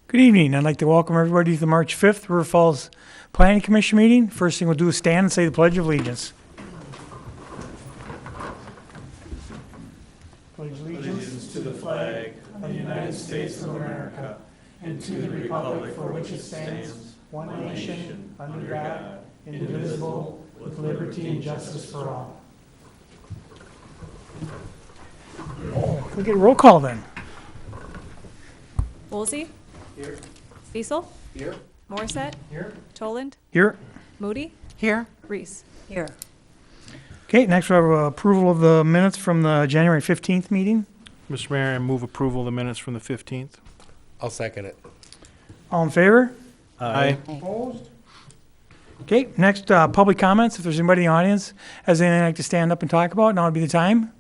Good evening. I'd like to welcome everybody to the March 5th River Falls Planning Commission meeting. First thing we'll do is stand and say the Pledge of Allegiance. Pledge Allegiance to the flag of the United States of America and to the republic for which it stands, one nation, under God, indivisible, with liberty and justice for all. We'll get a roll call then. Woolsey? Here. Cecil? Here. Morissette? Here. Toland? Here. Moody? Here. Reese? Here. Okay, next we have approval of the minutes from the January 15th meeting. Mr. Mayor, I move approval of the minutes from the 15th. I'll second it. All in favor? Aye. Opposed? Okay, next, public comments. If there's anybody in the audience has anything they'd like to stand up and talk about, now would be the time.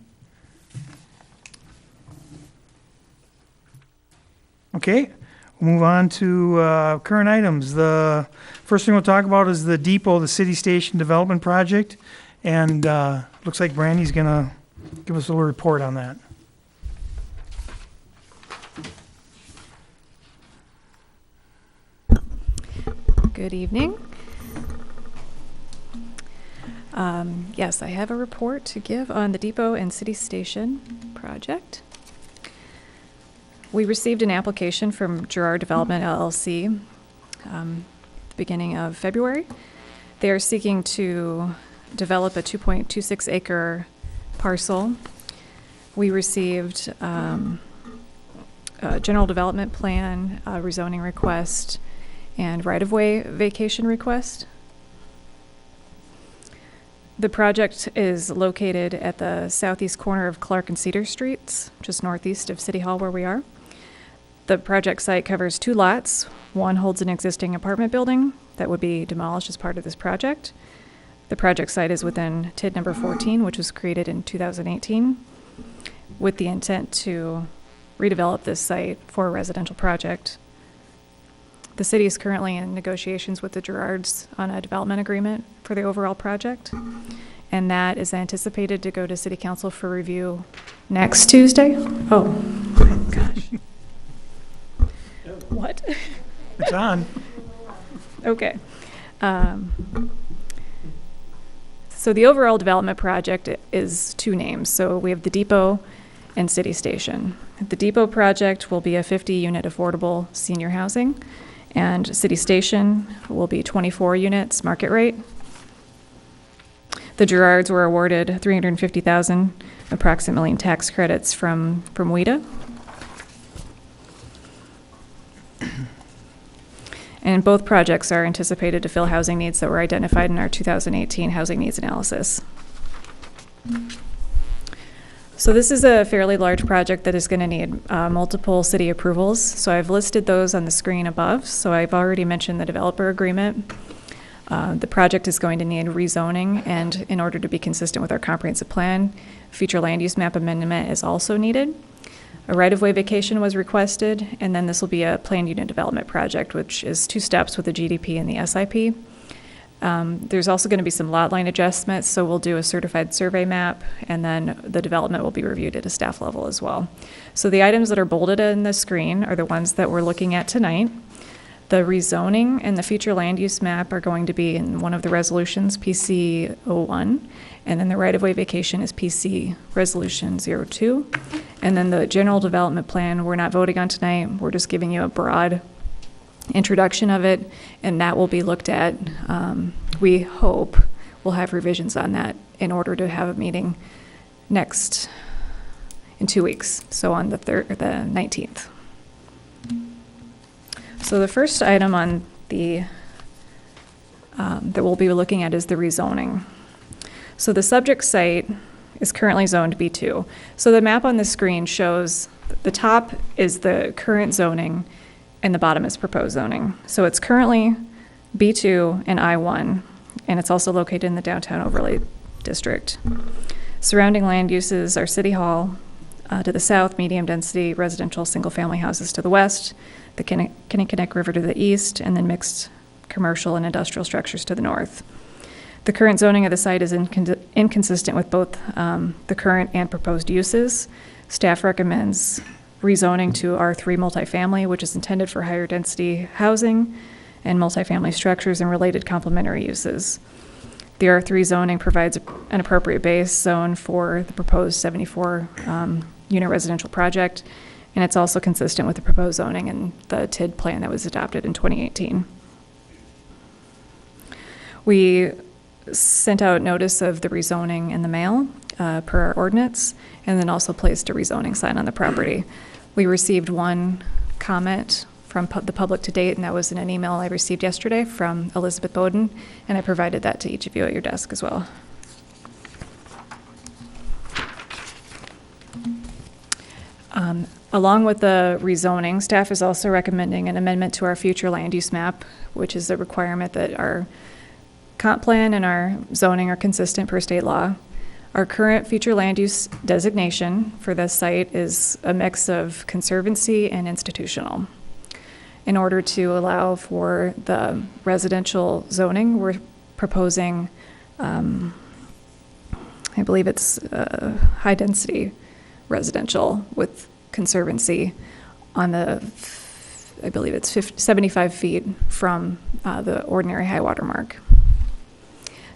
Okay, we'll move on to current items. The first thing we'll talk about is the depot, the city station development project. And looks like Brandy's going to give us a little report on that. Good evening. Yes, I have a report to give on the Depot and City Station project. We received an application from Gerard Development LLC the beginning of February. They are seeking to develop a 2.26 acre parcel. We received a general development plan, a rezoning request, and right-of-way vacation request. The project is located at the southeast corner of Clark and Cedar Streets, just northeast of City Hall where we are. The project site covers 2 lots. One holds an existing apartment building that would be demolished as part of this project. The project site is within TID number 14, which was created in 2018, with the intent to redevelop this site for a residential project. The city is currently in negotiations with the Gerards on a development agreement for the overall project, and that is anticipated to go to City Council for review next Tuesday. Oh, gosh. What? It's on. Okay. So the overall development project is 2 names. So we have the Depot and City Station. The Depot project will be a 50-unit affordable senior housing, and City Station will be 24 units market rate. The Gerards were awarded $350,000 approximately in tax credits from WIDA. And both projects are anticipated to fill housing needs that were identified in our 2018 housing needs analysis. So this is a fairly large project that is going to need multiple city approvals. So I've listed those on the screen above. So I've already mentioned the developer agreement. The project is going to need rezoning, and in order to be consistent with our comprehensive plan, future land use map amendment is also needed. A right-of-way vacation was requested, and then this will be a planned unit development project, which is 2 steps with the GDP and the SIP. There's also going to be some lot line adjustments, so we'll do a certified survey map, and then the development will be reviewed at a staff level as well. So the items that are bolded in the screen are the ones that we're looking at tonight. The rezoning and the future land use map are going to be in one of the resolutions, PC 01, and then the right-of-way vacation is PC Resolution 02. And then the general development plan, we're not voting on tonight. We're just giving you a broad introduction of it, and that will be looked at. We hope we'll have revisions on that in order to have a meeting in 2 weeks, so on the 19th. So the first item on the that we'll be looking at is the rezoning. So the subject site is currently zoned B2. So the map on the screen shows the top is the current zoning and the bottom is proposed zoning. So it's currently B2 and I1, and it's also located in the downtown overlay district. Surrounding land uses are City Hall to the south, medium density residential single family houses to the west, the Kinnickinnick River to the east, and then mixed commercial and industrial structures to the north. The current zoning of the site is inconsistent with both the current and proposed uses. Staff recommends rezoning to R3 multifamily, which is intended for higher density housing and multifamily structures and related complementary uses. The R3 zoning provides an appropriate base zone for the proposed 74 unit residential project, and it's also consistent with the proposed zoning and the TID plan that was adopted in 2018. We sent out notice of the rezoning in the mail per our ordinance, and then also placed a rezoning sign on the property. We received one comment from the public to date, and that was in an email I received yesterday from Elizabeth Bowden, and I provided that to each of you at your desk as well. Along with the rezoning, staff is also recommending an amendment to our future land use map, which is a requirement that our comp plan and our zoning are consistent per state law. Our current future land use designation for this site is a mix of conservancy and institutional. In order to allow for the residential zoning, we're proposing, I believe it's high density residential with conservancy on the, I believe it's 75 feet from the ordinary high water mark.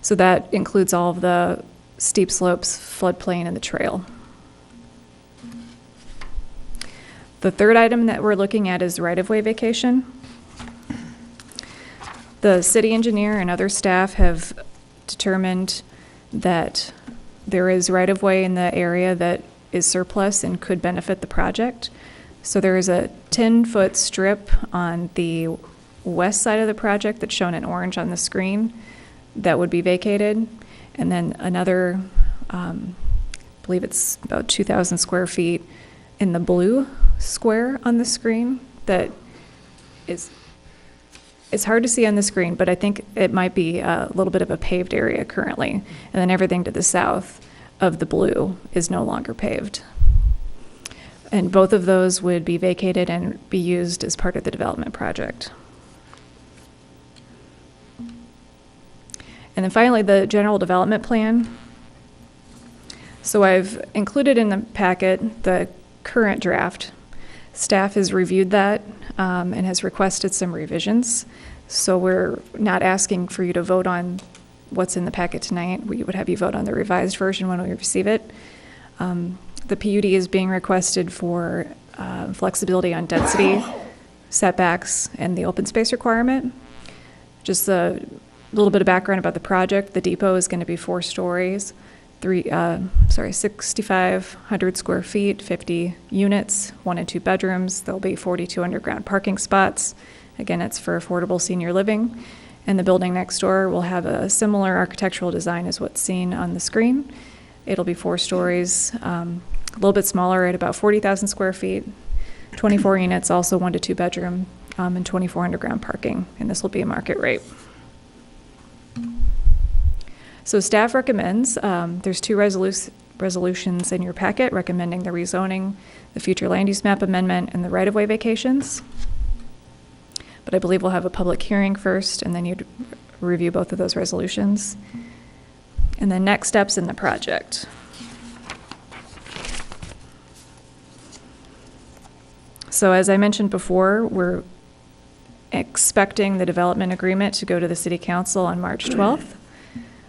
So that includes all of the steep slopes, floodplain, and the trail. The third item that we're looking at is right-of-way vacation. The city engineer and other staff have determined that there is right-of-way in the area that is surplus and could benefit the project. So there is a 10-foot strip on the west side of the project that's shown in orange on the screen that would be vacated. And then another, I believe it's about 2,000 square feet in the blue square on the screen that is, it's hard to see on the screen, but I think it might be a little bit of a paved area currently. And then everything to the south of the blue is no longer paved. And both of those would be vacated and be used as part of the development project. And then finally, the general development plan. So I've included in the packet the current draft. Staff has reviewed that and has requested some revisions. So we're not asking for you to vote on what's in the packet tonight. We would have you vote on the revised version when we receive it. The PUD is being requested for flexibility on density, setbacks, and the open space requirement. Just a little bit of background about the project. The depot is going to be 4 stories, 6,500 square feet, 50 units, 1 and 2 bedrooms. There'll be 42 underground parking spots. Again, it's for affordable senior living. And the building next door will have a similar architectural design as what's seen on the screen. It'll be 4 stories, a little bit smaller at about 40,000 square feet, 24 units, also 1 to 2 bedroom, and 24 underground parking. And this will be a market rate. So staff recommends, there's 2 resolutions in your packet recommending the rezoning, the future land use map amendment, and the right-of-way vacations. But I believe we'll have a public hearing first, and then you'd review both of those resolutions. And then next steps in the project. So as I mentioned before, we're expecting the development agreement to go to the City Council on March 12th.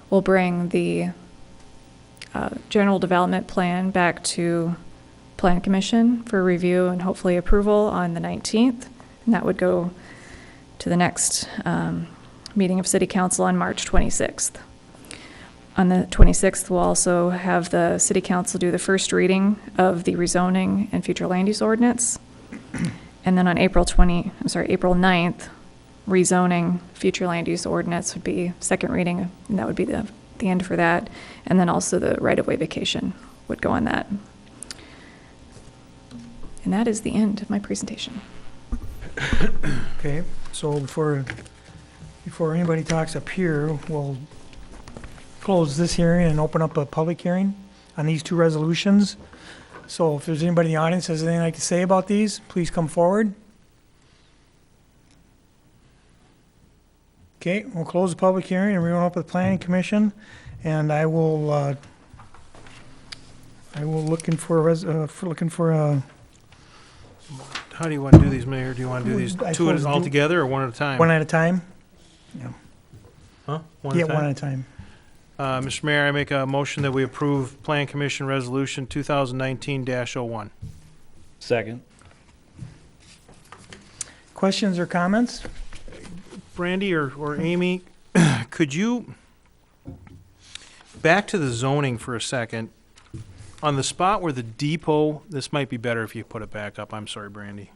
We'll bring the general development plan back to Plan Commission for review and hopefully approval on the 19th. And that would go to the next meeting of City Council on March 26th. On the 26th, we'll also have the City Council do the first reading of the rezoning and future land use ordinance. And then on April 9th, rezoning future land use ordinance would be second reading, and that would be the end for that. And then also the right-of-way vacation would go on that. And that is the end of my presentation. Okay, so before anybody talks up here, we'll close this hearing and open up a public hearing on these 2 resolutions. So if there's anybody in the audience that has anything like to say about these, please come forward. Okay, we'll close the public hearing and we'll open up the Planning Commission, and I will looking for a How do you want to do these, Mayor? Do you want to do these I two suppose all do- together or one at a time? One at a time? Huh? One Yeah, at a one time? at a time. Mr. Mayor, I make a motion that we approve Plan Commission Resolution 2019-01. Second. Questions or comments? Brandy or Amy, could you, back to the zoning for a second, on the spot where the depot, this might be better if you put it back up, I'm sorry, Brandy.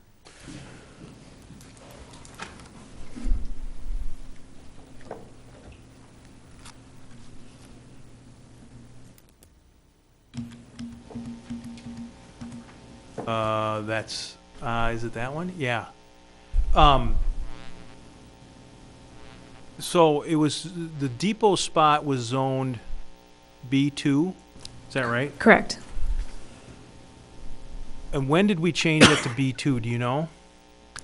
Is it that one? Yeah. So it was, the depot spot was zoned B2, is that right? Correct. And when did we change it to B2, do you know?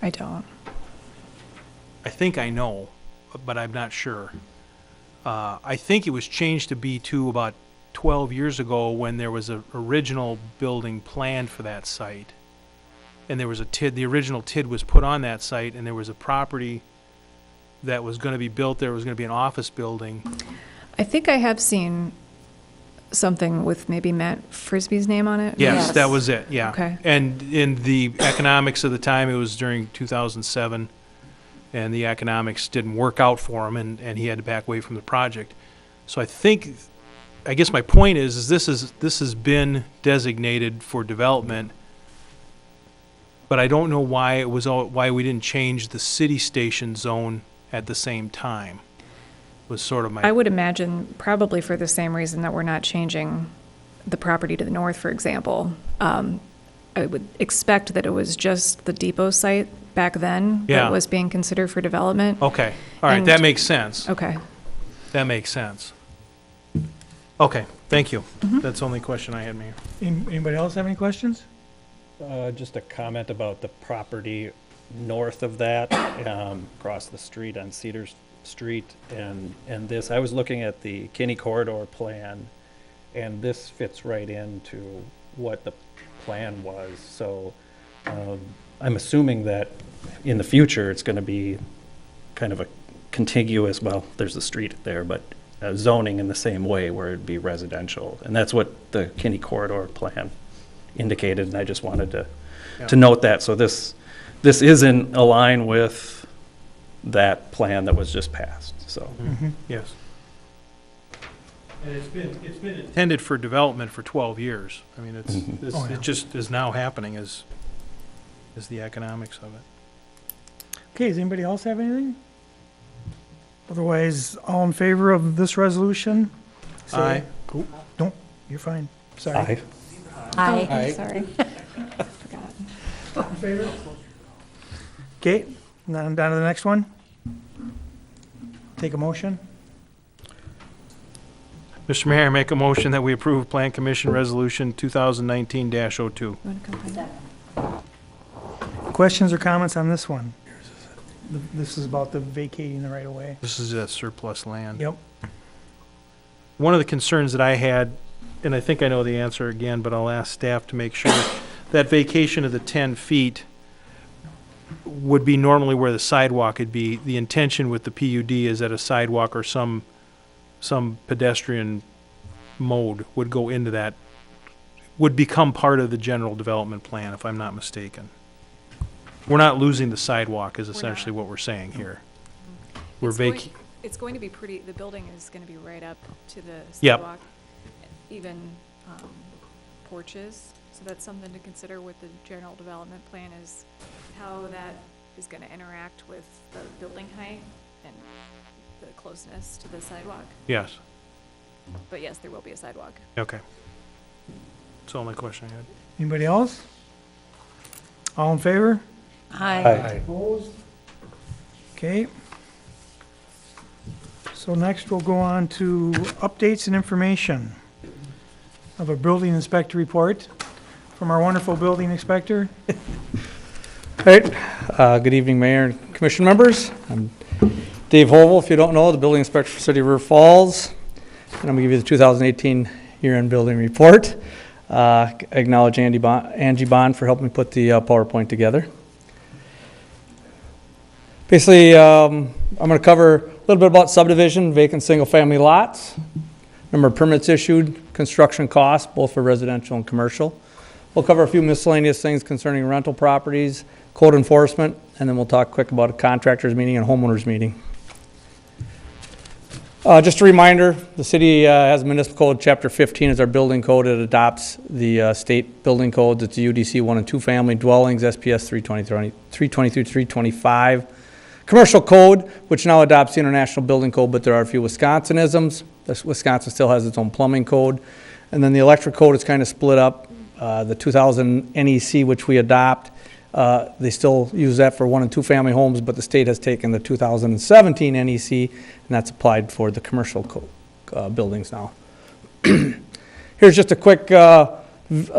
I don't. I think I know, but I'm not sure. I think it was changed to B2 about 12 years ago when there was an original building planned for that site. And there was a TID, the original TID was put on that site, and there was a property that was going to be built there, was going to be an office building. I think I have seen something with maybe Matt Frisbee's name on it. Yes, that was it, yeah. Okay. And in the economics of the time, it was during 2007, and the economics didn't work out for him, and he had to back away from the project. So I guess my point is this has been designated for development, but I don't know why why we didn't change the city station zone at the same time. Was sort of my. I would imagine probably for the same reason that we're not changing the property to the north, for example. I would expect that it was just the depot site back then Yeah. that was being considered for development. Okay, all right, And- that makes sense. Okay. That makes sense. Okay, thank you. Mm-hmm. That's the only question I had, Mayor. Anybody else have any questions? Just a comment about the property north of that, across the street on Cedar Street, and this, I was looking at the Kinney Corridor plan, and this fits right into what the plan was, so, I'm assuming that in the future, it's gonna be kind of a contiguous, well, there's the street there, but zoning in the same way where it'd be residential, and that's what the Kinney Corridor plan indicated, and I just wanted to Yeah. note that, so this is in line with that plan that was just passed, so. Yes. And it's been intended for development for 12 years. I mean, Oh, yeah. it just is now happening as the economics of it. Okay, does anybody else have anything? Otherwise, all in favor of this resolution? say- Aye. Oh, don't, you're fine, sorry. Aye. Sorry. In favor? Okay, now I'm down to the next one. Take a motion. Mr. Mayor, I make a motion that we approve Plan Commission Resolution 2019-02. Questions or comments on this one? This is about the vacating the right of way. This is surplus land. Yep. One of the concerns that I had, and I think I know the answer again, but I'll ask staff to make sure, that vacation of the 10 feet would be normally where the sidewalk would be. The intention with the PUD is that a sidewalk or some pedestrian mode would go into that, would become part of the general development plan, if I'm not mistaken. We're not losing the sidewalk is essentially what we're saying here. We're It's going to be pretty, the building is going to be right up to the Yep. sidewalk, even porches. So that's something to consider with the general development plan is how that is going to interact with the building height and the closeness to the sidewalk. Yes, But yes, there will be a sidewalk. okay. That's the only question I had. Anybody else? All in favor? Aye. Opposed? Okay. So next we'll go on to updates and information of a building inspector report from our wonderful building inspector. All right, good evening, Mayor and Commission members. I'm Dave Hovel, if you don't know, the building inspector for City of River Falls. And I'm gonna give you the 2018 year-end building report. Acknowledge Angie Bond for helping me put the PowerPoint together. Basically, I'm going to cover a little bit about subdivision, vacant single-family lots, number of permits issued, construction costs, both for residential and commercial. We'll cover a few miscellaneous things concerning rental properties, code enforcement, and then we'll talk quick about a contractors meeting and homeowners meeting. Just a reminder, the city has municipal code, chapter 15 is our building code. It adopts the state building codes. It's the UDC 1 and 2 family dwellings, SPS 323, 325. Commercial code, which now adopts the international building code, but there are a few Wisconsinisms. Wisconsin still has its own plumbing code. And then the electric code is kind of split up. The 2000 NEC, which we adopt, they still use that for 1 and 2 family homes, but the state has taken the 2017 NEC, and that's applied for the commercial buildings now. Here's just a quick a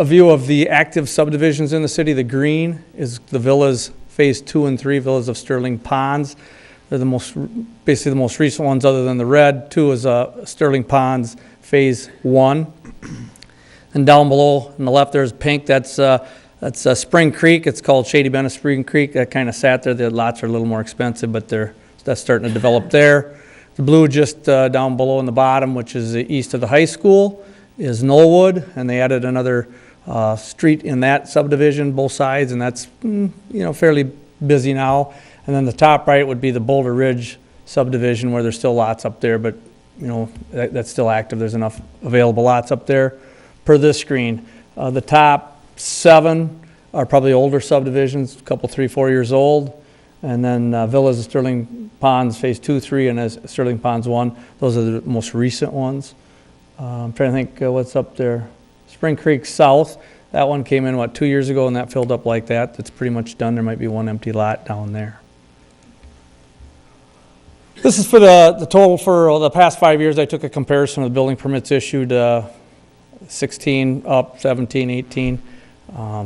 view of the active subdivisions in the city. The green is the villas, phase 2 and 3, villas of Sterling Ponds. They're basically the most recent ones other than the red. 2 is Sterling Ponds, phase 1. And down below on the left there's pink, that's Spring Creek. It's called Shady Bend of Spring Creek. That kind of sat there. The lots are a little more expensive, but that's starting to develop there. The blue just down below in the bottom, which is east of the high school, is Knollwood, and they added another street in that subdivision, both sides, and that's fairly busy now. And then the top right would be the Boulder Ridge subdivision, where there's still lots up there, but that's still active. There's enough available lots up there per this screen. The top 7 are probably older subdivisions, a couple, 3, 4 years old. And then Villas of Sterling Ponds, phase 2, 3, and as Sterling Ponds 1. Those are the most recent ones. I'm trying to think what's up there. Spring Creek South, that one came in, 2 years ago, and that filled up like that. That's pretty much done. There might be one empty lot down there. This is for the total for the past 5 years. I took a comparison of the building permits issued, 16 up, 17, 18.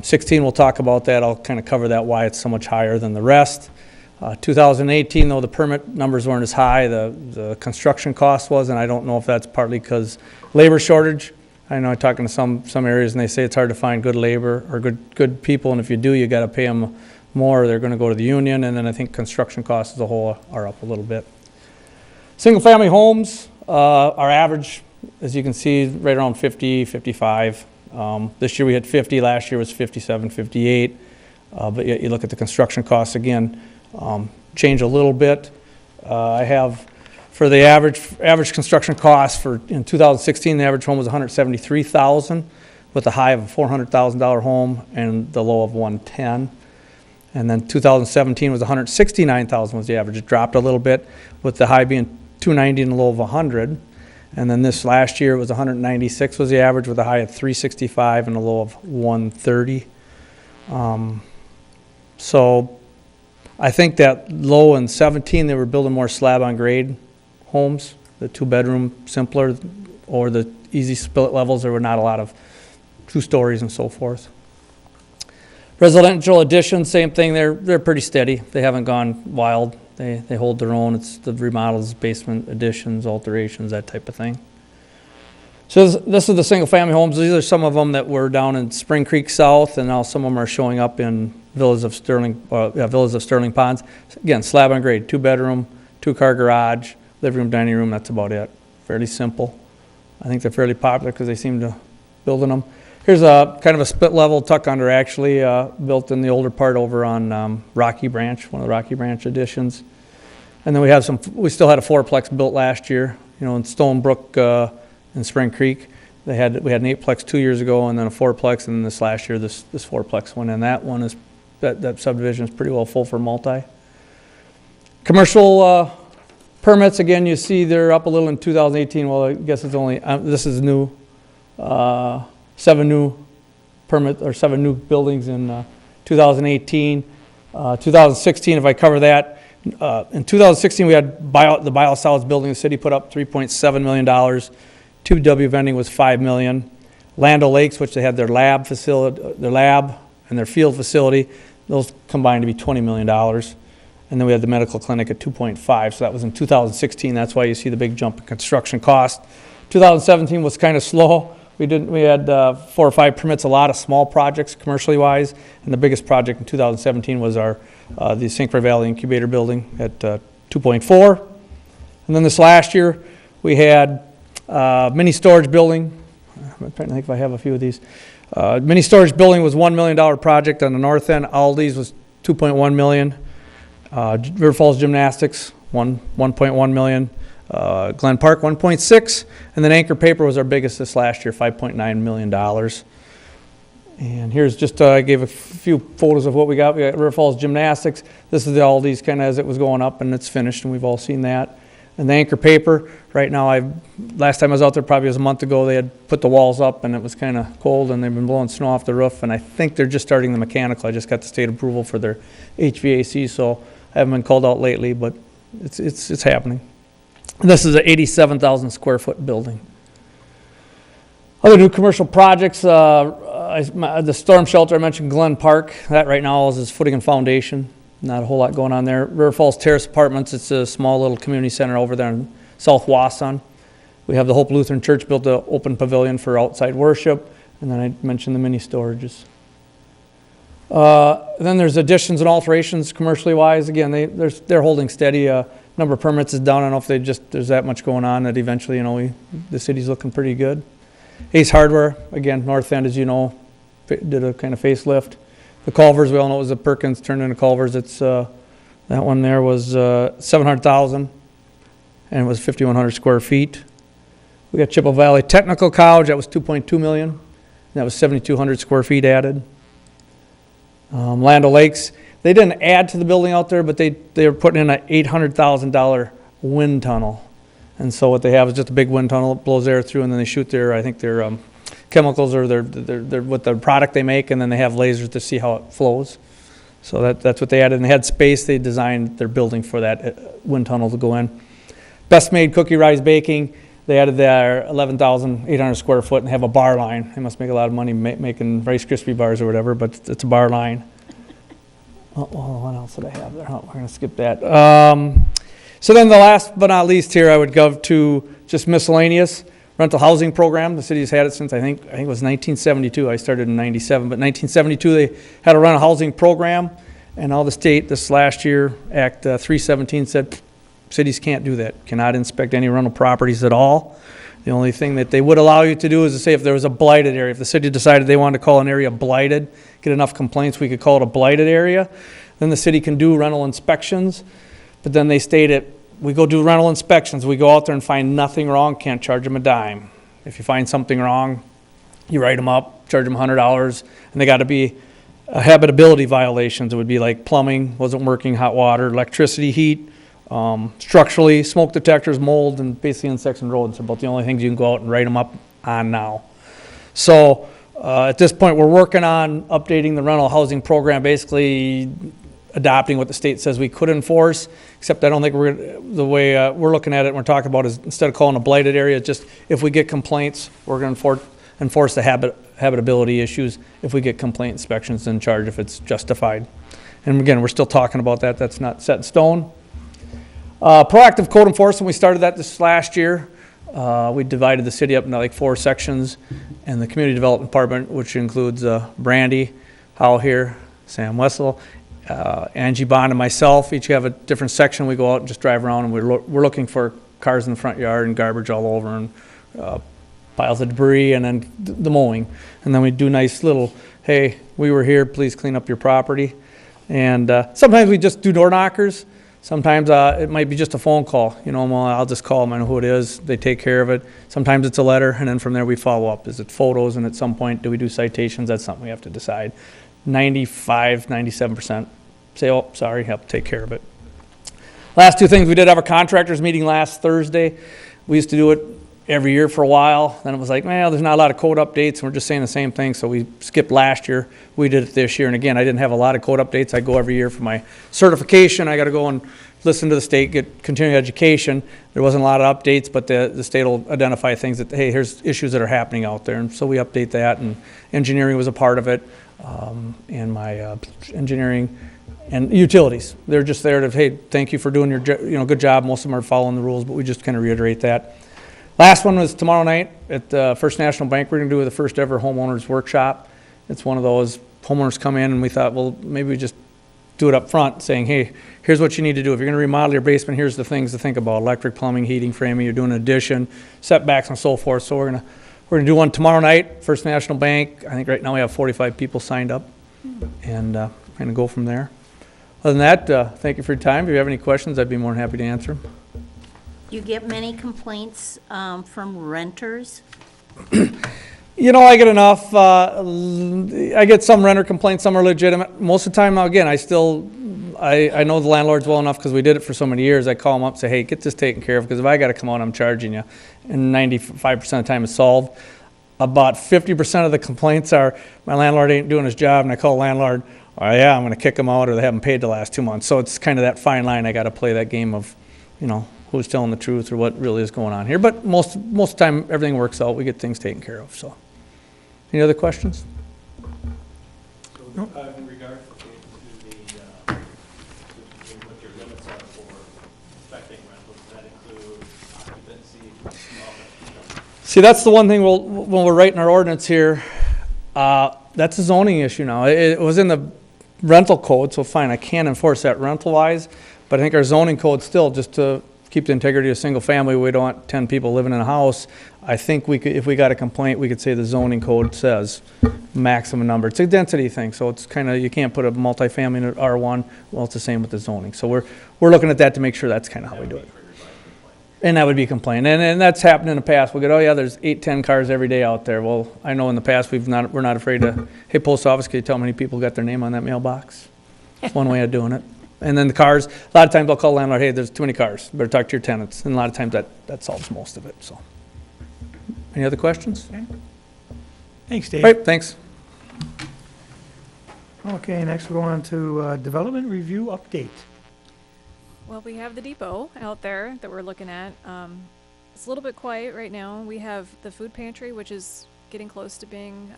16, we'll talk about that. I'll kind of cover that, why it's so much higher than the rest. 2018, though, the permit numbers weren't as high. The construction cost was, and I don't know if that's partly because labor shortage. I know I'm talking to some areas, and they say it's hard to find good labor or good people, and if you do, you got to pay them more. They're going to go to the union, and then I think construction costs as a whole are up a little bit. Single-family homes, our average, as you can see, right around 50, 55. This year we had 50, last year was 57, 58. But yet you look at the construction costs again, change a little bit. I have for the average construction cost in 2016, the average home was $173,000 with a high of a $400,000 home and the low of $110,000. And then 2017 was $169,000 was the average. It dropped a little bit with the high being $290,000 and the low of $100,000. And then this last year it was $196,000 was the average with a high of $365,000 and a low of $130,000. So I think that low in 17 they were building more slab on grade homes, the 2-bedroom simpler, or the easy split levels. There were not a lot of 2 stories and so forth. Residential additions, same thing. They're pretty steady. They haven't gone wild. They hold their own. It's the remodels, basement additions, alterations, that type of thing. So this is the single-family homes. These are some of them that were down in Spring Creek South, and now some of them are showing up in Villas of Sterling Ponds. Again, slab on grade, 2-bedroom, 2-car garage, living room, dining room. That's about it. Fairly simple. I think they're fairly popular because they seem to building them. Here's a kind of a split level tuck under, actually built in the older part over on Rocky Branch, one of the Rocky Branch additions. And then we still had a 4-plex built last year, in Stonebrook in Spring Creek. We had an 8-plex 2 years ago, and then a 4-plex, and then this last year this 4-plex went in. That one that subdivision is pretty well full for multi. Commercial permits, again, you see they're up a little in 2018. Well, I guess it's only this is new. 7 new buildings in 2018. 2016, if I cover that, in 2016 we had the biosolids building. The city put up $3.7 million. 2W vending was $5 million. Land O'Lakes, which they had their lab and their field facility, those combined to be $20 million. And then we had the medical clinic at 2.5. So that was in 2016. That's why you see the big jump in construction cost. 2017 was kind of slow. We had 4 or 5 permits, a lot of small projects commercially wise, and the biggest project in 2017 was our the St. Croix Valley Incubator Building at 2.4. And then this last year, we had mini storage building. I'm trying to think if I have a few of these. Mini storage building was $1 million project on the north end. Aldi's was $2.1 million. River Falls Gymnastics, 1.1 million. Glen Park, 1.6. And then Anchor Paper was our biggest this last year, $5.9 million. And here's just, I gave a few photos of what we got. We got River Falls Gymnastics. This is the Aldi's kind of as it was going up, and it's finished, and we've all seen that. And the Anchor Paper, right now, last time I was out there probably was a month ago, they had put the walls up, and it was kind of cold, and they've been blowing snow off the roof, and I think they're just starting the mechanical. I just got the state approval for their HVAC, so I haven't been called out lately, but it's happening. And this is an 87,000 square foot building. Other new commercial projects, the storm shelter, I mentioned Glen Park. That right now is footing and foundation. Not a whole lot going on there. River Falls Terrace Apartments, it's a small little community center over there in South Wausau. We have the Hope Lutheran Church built an open pavilion for outside worship. And then I mentioned the mini storages. Then there's additions and alterations commercially wise. Again, they're holding steady. Number of permits is down. I don't know if there's that much going on that eventually, the city's looking pretty good. Ace Hardware, again, North End, as you know, did a kind of facelift. The Culvers, we all know it was the Perkins turned into Culvers. It's that one there was $700,000 and it was 5,100 square feet. We got Chippewa Valley Technical College, that was $2.2 million. And that was 7,200 square feet added. Land O'Lakes, they didn't add to the building out there, but they were putting in an $800,000 wind tunnel. And so what they have is just a big wind tunnel that blows air through, and then they shoot their chemicals or their with the product they make, and then they have lasers to see how it flows. So that's what they added. And they had space. They designed their building for that wind tunnel to go in. Best Made Cookie Rise Baking, they added their 11,800 square foot and have a bar line. They must make a lot of money making Rice Krispie bars or whatever, but it's a bar line. Oh, well, what else did I have there? Oh, we're going to skip that. So then the last but not least here, I would go to just miscellaneous rental housing program. The city's had it since I think it was 1972. I started in 97, but 1972 they had a rental housing program, and all the state this last year, Act 317 said cities can't do that, cannot inspect any rental properties at all. The only thing that they would allow you to do is to say if there was a blighted area, if the city decided they wanted to call an area blighted, get enough complaints, we could call it a blighted area, then the city can do rental inspections. But then they state it, we go do rental inspections, we go out there and find nothing wrong, can't charge them a dime. If you find something wrong, you write them up, charge them $100, and they got to be habitability violations. It would be like plumbing wasn't working, hot water, electricity, heat, structurally, smoke detectors, mold, and basically insects and rodents are about the only things you can go out and write them up on now. So at this point, we're working on updating the rental housing program, basically adopting what the state says we could enforce, except I don't think the way we're looking at it and we're talking about is instead of calling a blighted area, just if we get complaints, we're going to enforce the habitability issues. If we get complaint inspections, then charge if it's justified. And again, we're still talking about that. That's not set in stone. Proactive code enforcement, we started that this last year. We divided the city up into like 4 sections, and the community development department, which includes Brandy, Howell here, Sam Wessel, Angie Bond, and myself, each have a different section. We go out and just drive around, and we're looking for cars in the front yard and garbage all over and piles of debris, and then the mowing. And then we do nice little, hey, we were here, please clean up your property. And sometimes we just do door knockers. Sometimes it might be just a phone call. I'll just call them, I know who it is. They take care of it. Sometimes it's a letter, and then from there we follow up. Is it photos, and at some point, do we do citations? That's something we have to decide. 95, 97% say, oh, sorry, help take care of it. Last 2 things, we did have a contractors meeting last Thursday. We used to do it every year for a while. Then it was like, well, there's not a lot of code updates, and we're just saying the same thing, so we skipped last year. We did it this year, and again, I didn't have a lot of code updates. I go every year for my certification. I got to go and listen to the state, get continuing education. There wasn't a lot of updates, but the state will identify things that, hey, here's issues that are happening out there, and so we update that, and engineering was a part of it, and my engineering and utilities. They're just there to, hey, thank you for doing your good job. Most of them are following the rules, but we just kind of reiterate that. Last one was tomorrow night at First National Bank. We're going to do the first ever homeowners workshop. It's one of those homeowners come in and we thought, well, maybe we just do it up front, saying, hey, here's what you need to do. If you're going to remodel your basement, here's the things to think about: electric, plumbing, heating, framing. You're doing an addition, setbacks, and so forth. So we're gonna do one tomorrow night, First National Bank. I think right now we have 45 people signed up, and kind of go from there. Other than that, thank you for your time. If you have any questions, I'd be more than happy to answer them. You get many complaints from renters? You know, I get enough. I get some renter complaints, some are legitimate. Most of the time, again, I know the landlords well enough because we did it for so many years. I call them up, say, hey, get this taken care of, because if I got to come out, I'm charging you. And 95% of the time it's solved. About 50% of the complaints are, my landlord ain't doing his job, and I call the landlord, oh yeah, I'm going to kick them out, or they haven't paid the last 2 months. So it's kind of that fine line. I got to play that game of, you know, who's telling the truth or what really is going on here. But most of the time, everything works out. We get things taken care of, so. Any other questions? In regard to what your limits are for inspecting rentals, does that include occupancy? See, that's the one thing when we're writing our ordinance here, that's a zoning issue now. It was in the rental code, so fine, I can enforce that rental-wise, but I think our zoning code still, just to keep the integrity of single family, we don't want 10 people living in a house. I think we could, if we got a complaint, we could say the zoning code says maximum number. It's a density thing, so it's kind of, you can't put a multifamily in an R1. Well, it's the same with the zoning. So we're looking at that to make sure that's kind of how we do it. And that would be a complaint. And that's happened in the past. We go, oh yeah, there's 8-10 cars every day out there. Well, I know in the past we're not afraid to, hey, post office, can you tell how many people got their name on that mailbox? It's one way of doing it. And then the cars, a lot of times I'll call the landlord, hey, there's too many cars. Better talk to your tenants. And a lot of times that solves most of it, so. Any other questions? Thanks, Dave. All right, thanks. Okay, next we'll go on to development review update. Well, we have the depot out there that we're looking at. It's a little bit quiet right now. We have the food pantry, which is getting close to being,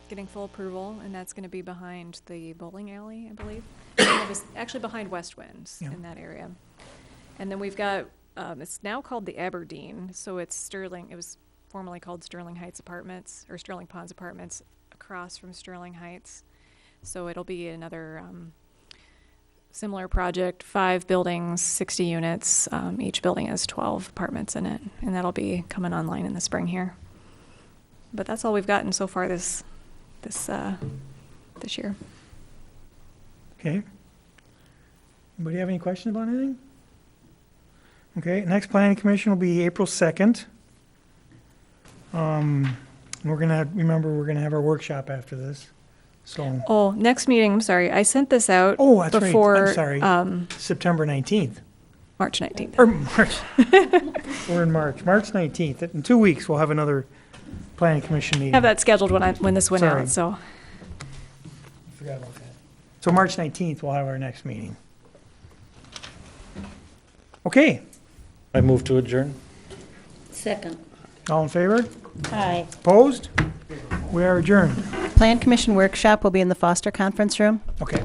getting full approval, and that's gonna be behind the bowling alley, I believe. And it was actually behind West Winds Yeah. in that area. And then we've got, it's now called the Aberdeen, so it's Sterling, it was formerly called Sterling Heights Apartments, or Sterling Ponds Apartments, across from Sterling Heights. So it'll be another, similar project, 5 buildings, 60 units. Each building has 12 apartments in it, and that'll be coming online in the spring here. But that's all we've gotten so far this year. Okay. Anybody have any questions about anything? Okay, next planning commission will be April 2nd. We're gonna have our workshop after this, so. Oh, next meeting, I'm sorry, I sent this out Oh, that's right, before, I'm sorry. September 19th, March 19th. or March. We're in March, March 19th. In 2 weeks, we'll have another planning commission meeting. Have that scheduled when this went Sorry. out, so. Forgot about that. So March 19th, we'll have our next meeting. Okay, I move to adjourn. Second. all in favor? Aye. Opposed? We are adjourned. Plan Commission workshop will be in the Foster Conference Room. Okay.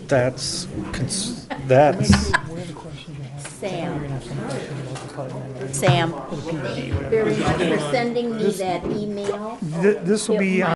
That's, Sam, very much for sending me that email. This will be on